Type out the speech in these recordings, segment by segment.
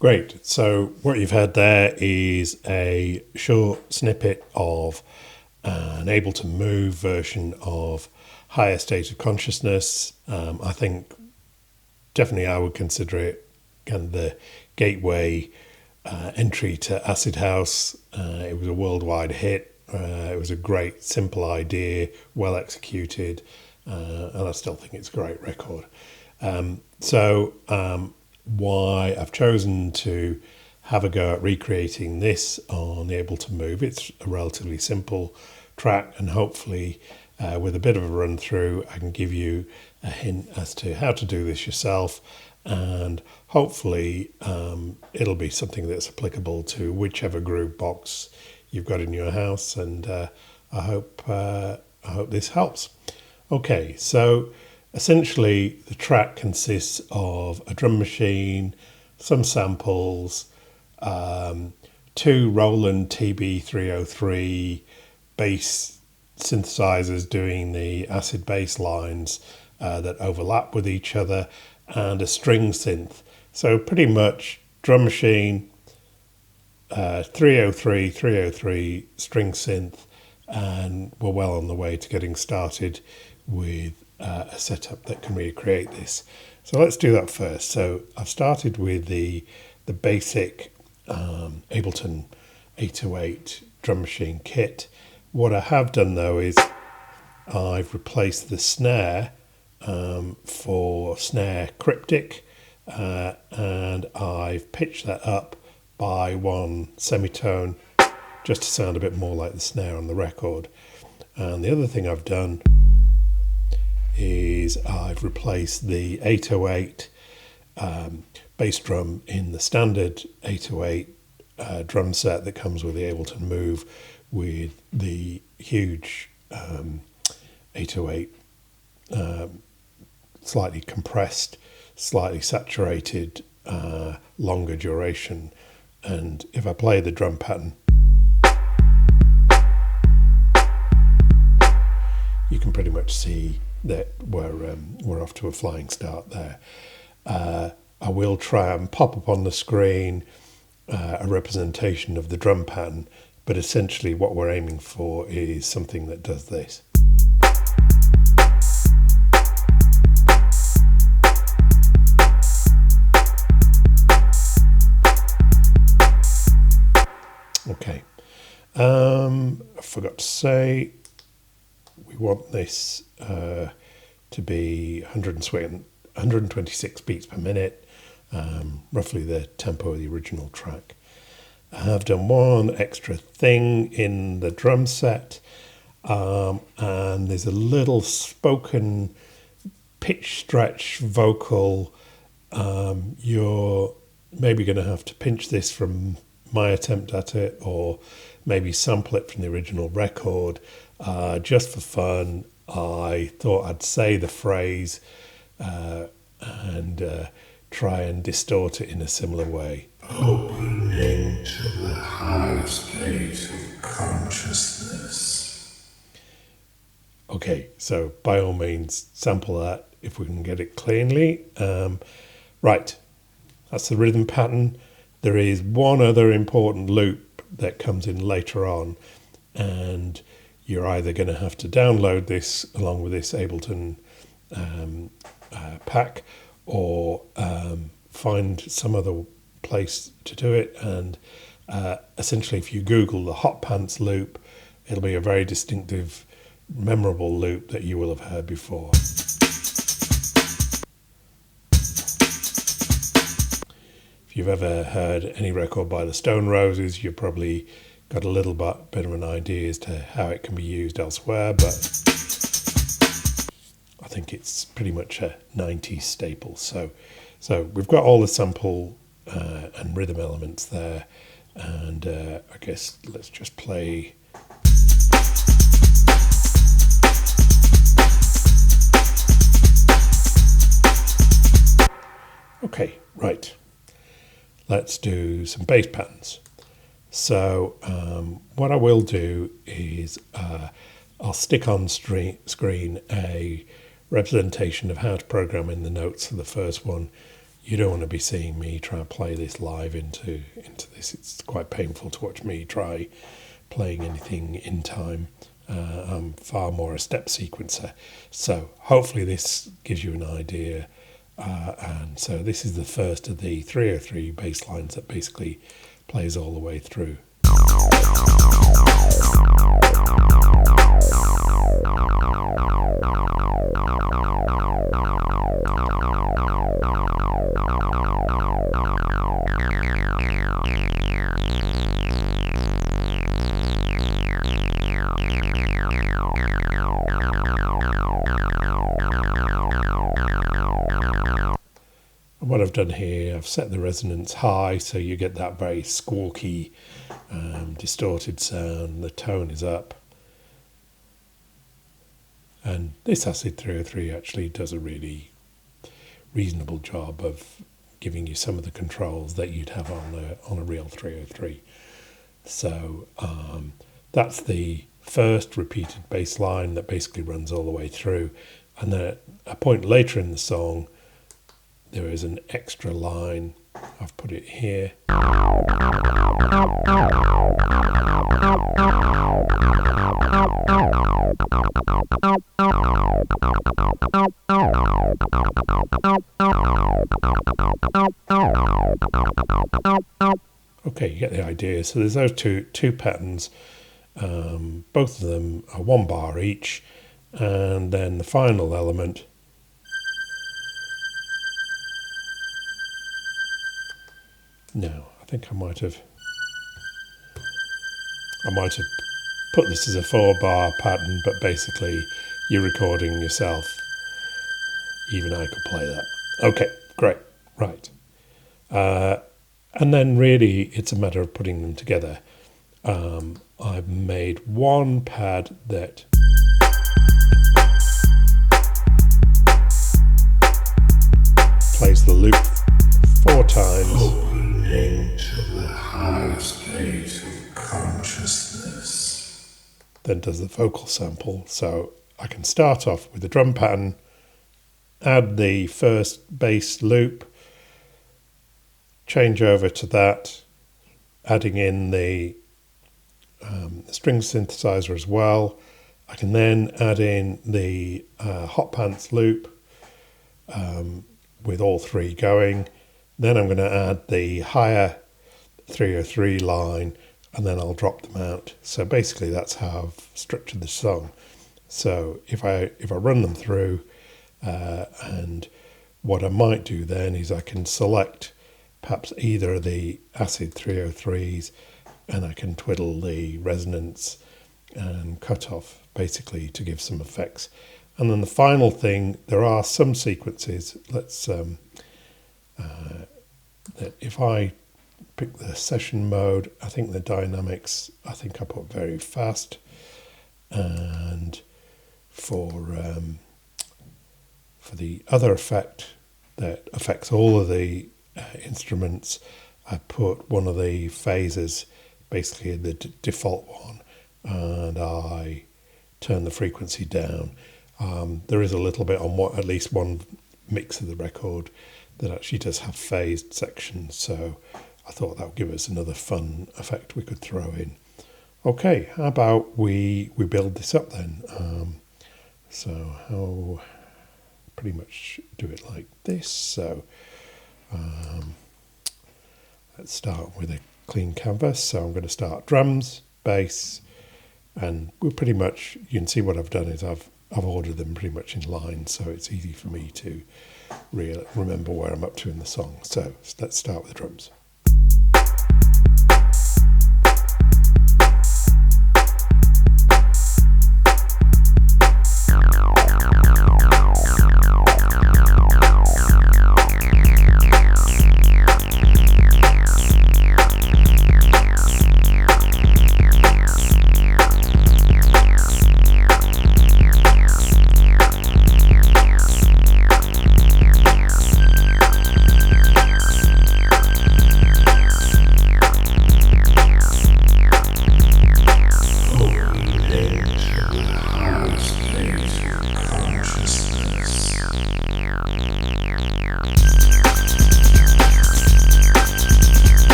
Great. So what you've heard there is a short snippet of an Ableton Move version of Higher State of Consciousness. I think definitely I would consider it kind of the gateway entry to Acid House. It was a worldwide hit. It was a great, simple idea, well executed, and I still think it's a great record. Why I've chosen to have a go at recreating this on the Ableton Move. It's a relatively simple track, and hopefully with a bit of a run through I can give you a hint as to how to do this yourself, and hopefully it'll be something that's applicable to whichever groovebox you've got in your house, and I hope this helps. Okay, so essentially, the track consists of a drum machine, some samples, two Roland TB303 bass synthesizers doing the acid bass lines that overlap with each other, and a string synth. So pretty much drum machine, 303 string synth, and we're well on the way to getting started with a setup that can recreate this. So let's do that first. So I've started with the basic Ableton 808 drum machine kit. What I have done though is I've replaced the snare for snare cryptic, and I've pitched that up by one semitone just to sound a bit more like the snare on the record. And the other thing I've done is I've replaced the 808 bass drum in the standard 808 drum set that comes with the Ableton Move with the huge 808 slightly compressed, slightly saturated, longer duration. And if I play the drum pattern, you can pretty much see that we're off to a flying start there. I will try and pop up on the screen a representation of the drum pattern, but essentially what we're aiming for is something that does this. Okay, I forgot to say, we want this to be 126 beats per minute, roughly the tempo of the original track. I have done one extra thing in the drum set, and there's a little spoken pitch stretch vocal. You're maybe going to have to pinch this from my attempt at it, or maybe sample it from the original record. Just for fun, I thought I'd say the phrase and try and distort it in a similar way. Opening to the higher state of consciousness. Okay, so by all means, sample that if we can get it cleanly. Right, that's the rhythm pattern. There is one other important loop that comes in later on, and you're either going to have to download this along with this Ableton pack, or find some other place to do it. And essentially, if you Google the hotpants loop, it'll be a very distinctive, memorable loop that you will have heard before. If you've ever heard any record by the Stone Roses, you've probably got a little bit of an idea as to how it can be used elsewhere, but I think it's pretty much a 90s staple. So we've got all the sample and rhythm elements there, and I guess let's just play. Okay, right. Let's do some bass patterns. So what I will do is I'll stick on screen a representation of how to program in the notes for the first one, you don't want to be seeing me try and play this live into this. It's quite painful to watch me try playing anything in time. I'm far more a step sequencer. So hopefully this gives you an idea. And so this is the first of the 303 bass lines that basically plays all the way through. What I've done here, I've set the resonance high so you get that very squawky, distorted sound. The tone is up. And this Acid 303 actually does a really reasonable job of giving you some of the controls that you'd have on a real 303. So that's the first repeated bass line that basically runs all the way through. And then at a point later in the song, there is an extra line. I've put it here. Okay, you get the idea. So there's those two patterns. Both of them are 1 bar each. And then the final element. No, I think I might have put this as a 4-bar pattern, but basically you're recording yourself. Even I could play that. Okay, great, right. And then really it's a matter of putting them together. I've made one pad that plays the loop 4 times. Opening to the highest state of consciousness. Then does the vocal sample. So I can start off with the drum pattern, add the first bass loop, change over to that, adding in the string synthesizer as well. I can then add in the hotpants loop with all 3 going. Then I'm going to add the higher 303 line, and then I'll drop them out. So basically that's how I've structured the song. So if I run them through, and what I might do then is I can select perhaps either of the Acid 303s, and I can twiddle the resonance and cut off basically to give some effects. And then the final thing, there are some sequences. Let's that if I pick the session mode, I think the dynamics, I think I put very fast, and for the other effect that affects all of the instruments, I put one of the phases, basically the default one, and I turn the frequency down. There is a little bit on at least one mix of the record that actually does have phased sections, so I thought that would give us another fun effect we could throw in. Okay, how about we build this up then? So how pretty much do it like this. So let's start with a clean canvas. So I'm going to start drums, bass, and we're pretty much, you can see what I've done is I've ordered them pretty much in line, so it's easy for me to remember where I'm up to in the song. So let's start with the drums.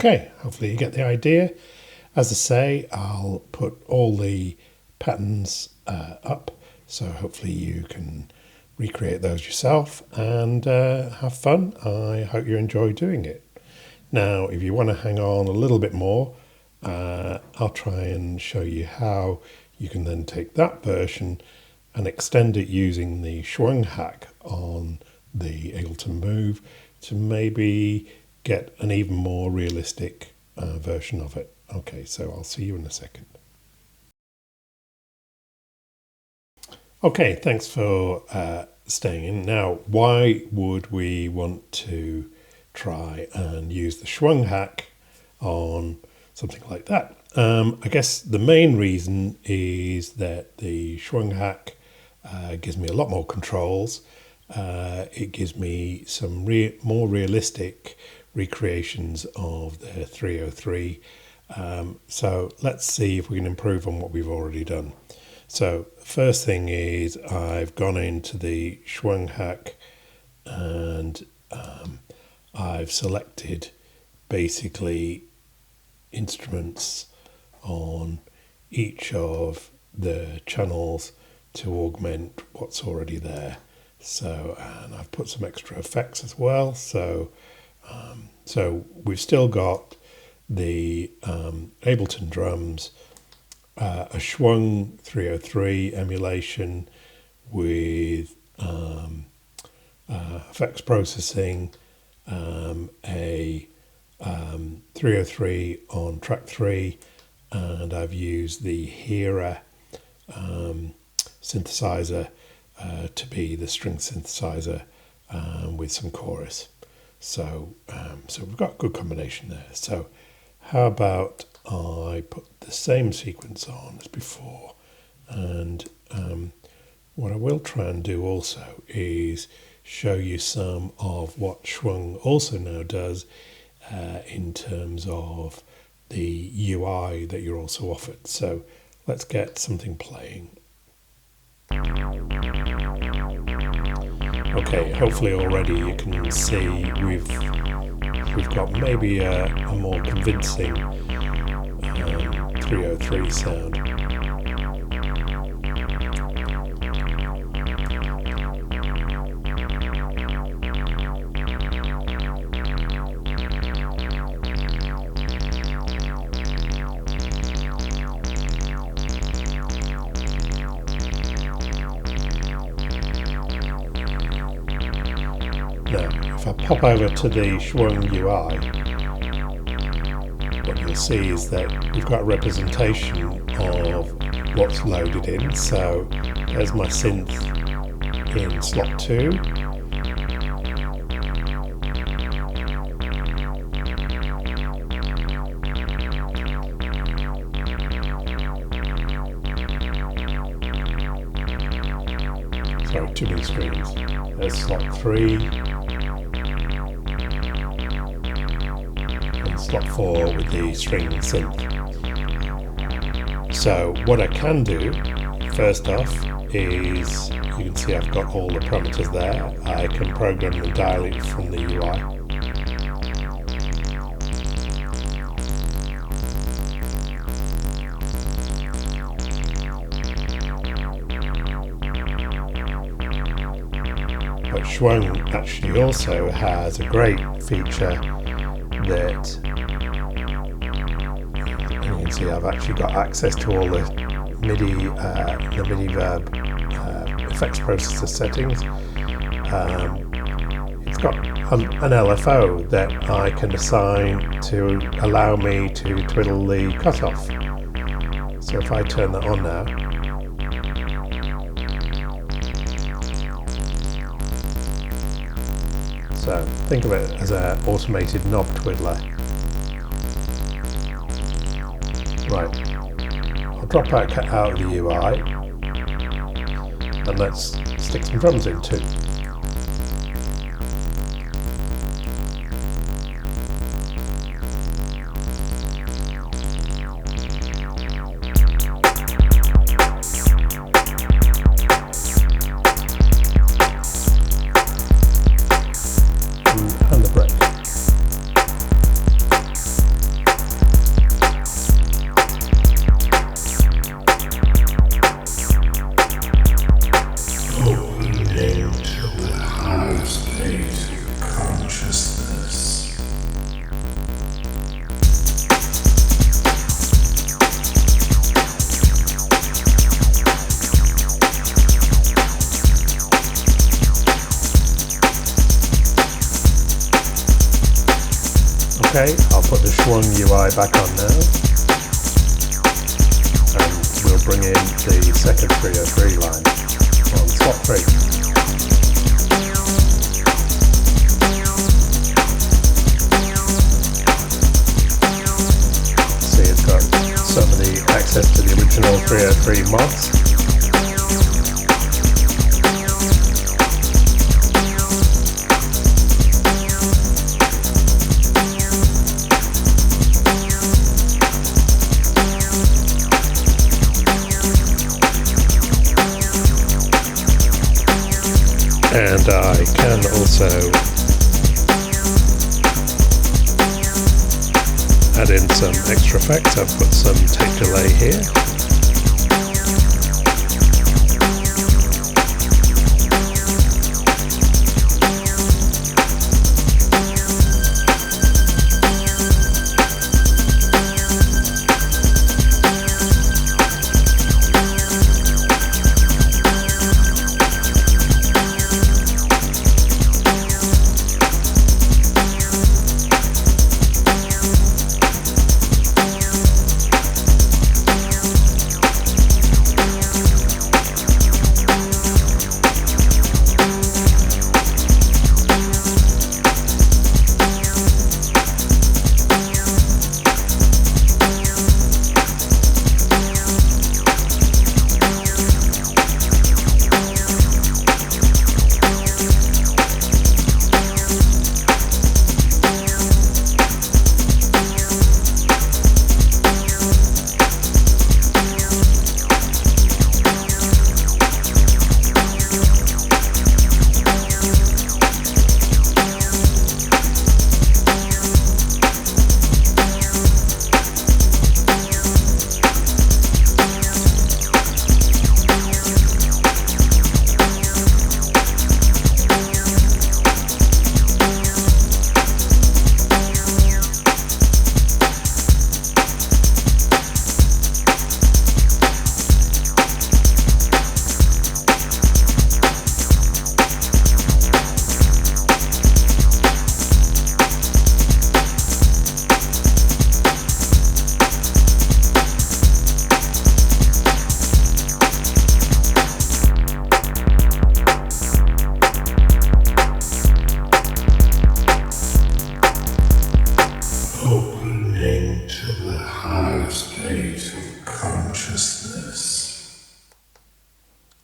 Okay, hopefully you get the idea. As I say, I'll put all the patterns up, so hopefully you can recreate those yourself and have fun. I hope you enjoy doing it. Now, if you want to hang on a little bit more, I'll try and show you how you can then take that version and extend it using the Schwung hack on the Ableton Move to maybe get an even more realistic version of it. Okay, so I'll see you in a second. Okay, thanks for staying in. Now, why would we want to try and use the Schwung hack on something like that? I guess the main reason is that the Schwung hack gives me a lot more controls. It gives me some more realistic recreations of the 303. So let's see if we can improve on what we've already done. So first thing is I've gone into the Schwung hack and I've selected basically instruments on each of the channels to augment what's already there. So, and I've put some extra effects as well. So we've still got the Ableton drums, a Schwung 303 emulation with effects processing, a 303 on track 3, and I've used the Hera synthesizer to be the string synthesizer with some chorus. So we've got a good combination there. So how about I put the same sequence on as before, and what I will try and do also is show you some of what Schwung also now does in terms of the UI that you're also offered. So let's get something playing. Okay, hopefully already you can see we've got maybe a more convincing 303 sound. Now, if I pop over to the Schwung UI, what you'll see is that we've got a representation of what's loaded in. So there's my synth in slot 2. Sorry, too many screens. There's slot 3. Slot 4 with the string synth. So what I can do first off is, you can see I've got all the parameters there. I can program and dial it from the UI. But Schwung actually also has a great feature that you can see I've actually got access to all the MIDI verb effects processor settings. It's got an LFO that I can assign to allow me to twiddle the cutoff. So if I turn that on now, so think of it as an automated knob twiddler. Right, I'll drop out of the UI and let's stick some drums in too. Okay, I'll put the Schwung UI back on now. And we'll bring in the second 303 line on slot 3. See, it's got some of the access to the original 303 mods. And I can also add in some extra effects. I've put some tape delay here.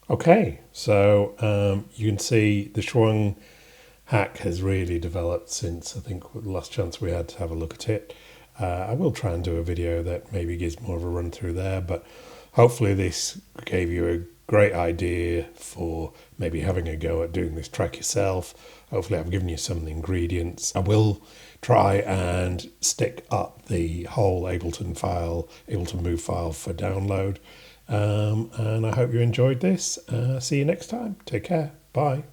Okay, so you can see the Schwung hack has really developed since I think the last chance we had to have a look at it. I will try and do a video that maybe gives more of a run through there, but hopefully this gave you a great idea for maybe having a go at doing this track yourself. Hopefully I've given you some of the ingredients. I will try and stick up the whole Ableton file, Ableton Move file for download. And I hope you enjoyed this. See you next time. Take care. Bye.